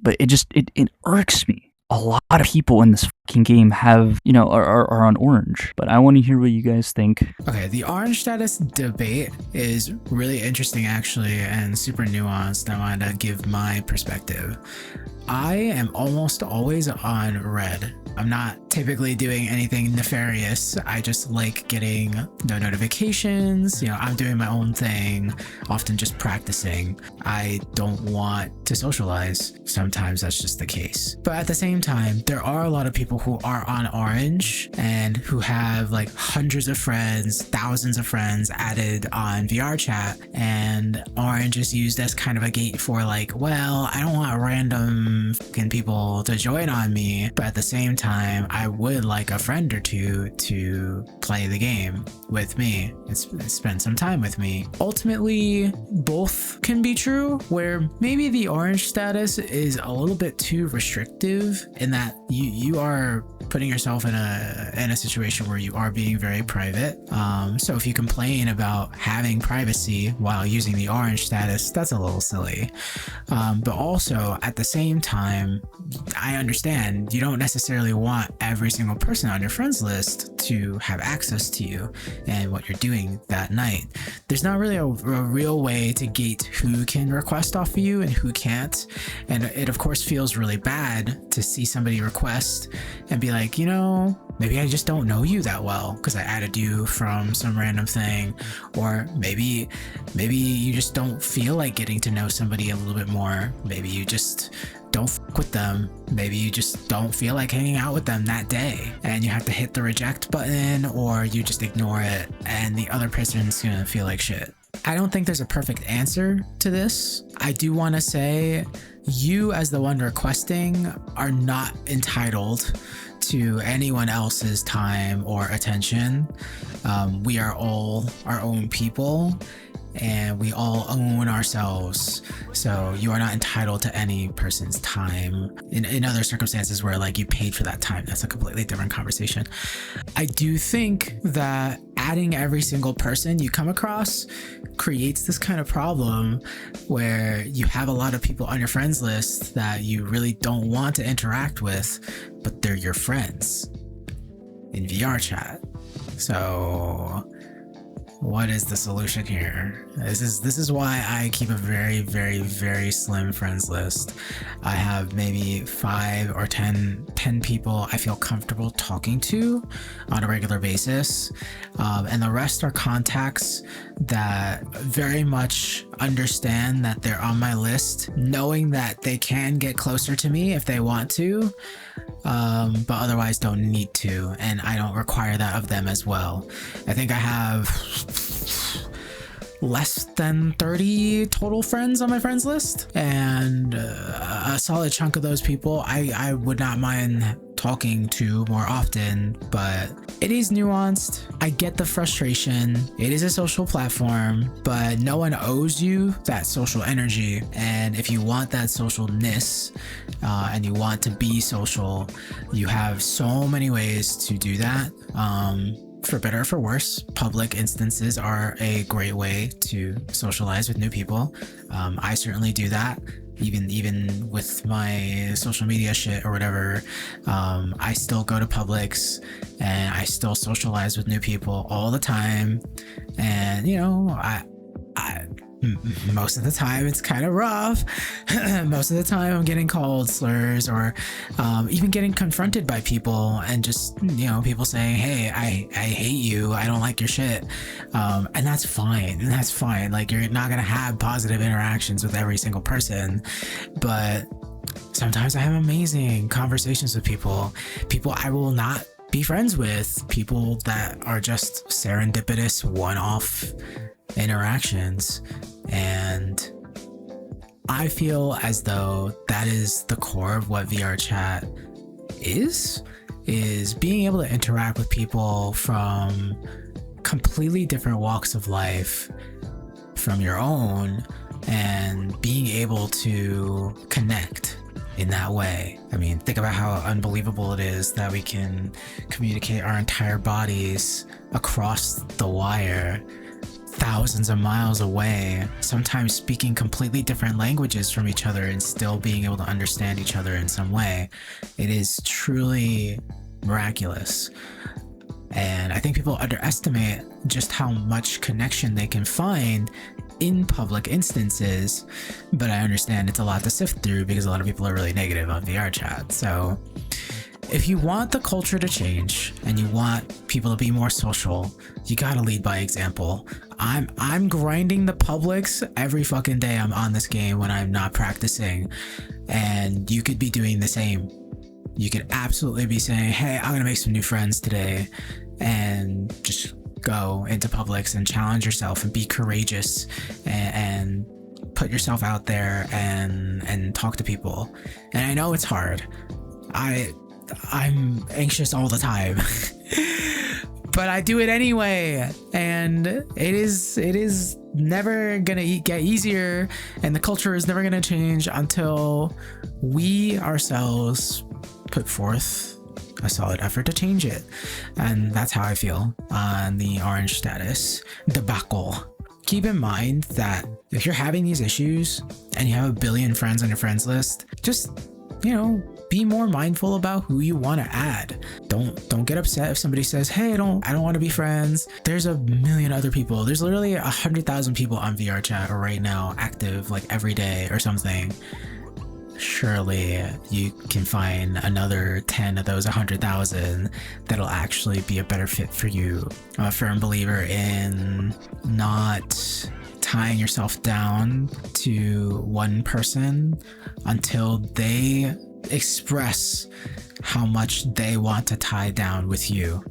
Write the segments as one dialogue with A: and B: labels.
A: but it irks me. A lot of people in this fucking game have, are on orange, but I want to hear what you guys think.
B: Okay, the orange status debate is really interesting actually, and super nuanced. I wanted to give my perspective. I am almost always on red. I'm not typically doing anything nefarious. I just like getting no notifications. I'm doing my own thing, often just practicing. I don't want to socialize. Sometimes that's just the case. But at the same time, there are a lot of people who are on orange and who have like hundreds of friends, thousands of friends added on VRChat, and orange is used as kind of a gate for like, well, I don't want random fucking people to join on me, but at the same time, I would like a friend or two to play the game with me and spend some time with me. Ultimately, both can be true, where maybe the orange status is a little bit too restrictive in that you are putting yourself in a situation where you are being very private. So if you complain about having privacy while using the orange status, that's a little silly. But also at the same time, I understand you don't necessarily want every single person on your friends list to have access to you and what you're doing that night. There's not really a real way to gate who can request off of you and who can't. And it of course feels really bad to see somebody request and be like, maybe I just don't know you that well because I added you from some random thing, or maybe you just don't feel like getting to know somebody a little bit more. Maybe you just don't fuck with them. Maybe you just don't feel like hanging out with them that day and you have to hit the reject button, or you just ignore it and the other person's gonna feel like shit. I don't think there's a perfect answer to this. I do want to say you as the one requesting are not entitled to anyone else's time or attention. We are all our own people and we all own ourselves. So you are not entitled to any person's time. In other circumstances where like you paid for that time, that's a completely different conversation. I do think that adding every single person you come across creates this kind of problem where you have a lot of people on your friends list that you really don't want to interact with, but they're your friends in VRChat. So what is the solution here? This is why I keep a very, very, very slim friends list. I have maybe 5 or 10 people I feel comfortable talking to on a regular basis. And the rest are contacts that very much understand that they're on my list, knowing that they can get closer to me if they want to, but otherwise don't need to, and I don't require that of them as well. I think I have less than 30 total friends on my friends list, and a solid chunk of those people I would not mind talking to more often, but it is nuanced. I get the frustration. It is a social platform, but no one owes you that social energy. And if you want that socialness and you want to be social, you have so many ways to do that. For better or for worse, public instances are a great way to socialize with new people. I certainly do that. Even with my social media shit or whatever, I still go to Publix and I still socialize with new people all the time. And I most of the time it's kind of rough. Most of the time I'm getting called slurs, or even getting confronted by people and just people saying, hey, I hate you, I don't like your shit, and that's fine. Like, you're not gonna have positive interactions with every single person, but sometimes I have amazing conversations with people I will not be friends with, people that are just serendipitous one-off interactions. And I feel as though that is the core of what VRChat is being able to interact with people from completely different walks of life from your own, and being able to connect in that way. I mean, think about how unbelievable it is that we can communicate our entire bodies across the wire thousands of miles away, sometimes speaking completely different languages from each other and still being able to understand each other in some way. It is truly miraculous. And I think people underestimate just how much connection they can find in public instances, but I understand it's a lot to sift through because a lot of people are really negative on VRChat. So if you want the culture to change and you want people to be more social, you gotta lead by example. I'm grinding the publics every fucking day I'm on this game when I'm not practicing, and you could be doing the same. You could absolutely be saying, hey, I'm gonna make some new friends today, and just go into Publix and challenge yourself and be courageous and put yourself out there and talk to people. And I know it's hard. I'm anxious all the time. But I do it anyway, and it is never gonna get easier, and the culture is never gonna change until we ourselves put forth a solid effort to change it. And that's how I feel on the orange status debacle. Keep in mind that if you're having these issues and you have a billion friends on your friends list, just, be more mindful about who you want to add. Don't get upset if somebody says, hey, I don't want to be friends. There's a million other people. There's literally 100,000 people on VRChat right now, active like every day or something. Surely you can find another 10 of those 100,000 that'll actually be a better fit for you. I'm a firm believer in not tying yourself down to one person until they express how much they want to tie down with you.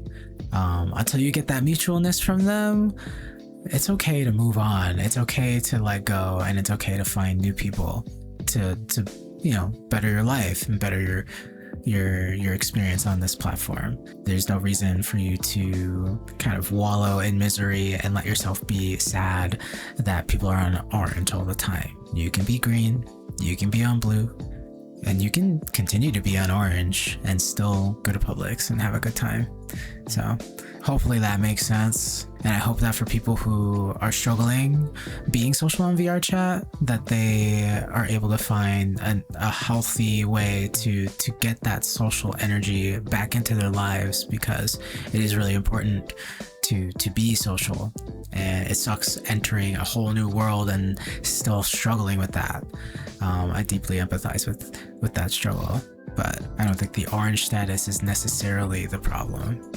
B: Until you get that mutualness from them, it's okay to move on. It's okay to let go, and it's okay to find new people to better your life and better your experience on this platform. There's no reason for you to kind of wallow in misery and let yourself be sad that people are on orange all the time. You can be green, you can be on blue, and you can continue to be on orange and still go to Publix and have a good time. So hopefully that makes sense. And I hope that for people who are struggling being social on VRChat, that they are able to find a healthy way to get that social energy back into their lives, because it is really important to be social, and it sucks entering a whole new world and still struggling with that. I deeply empathize with that struggle, but I don't think the orange status is necessarily the problem.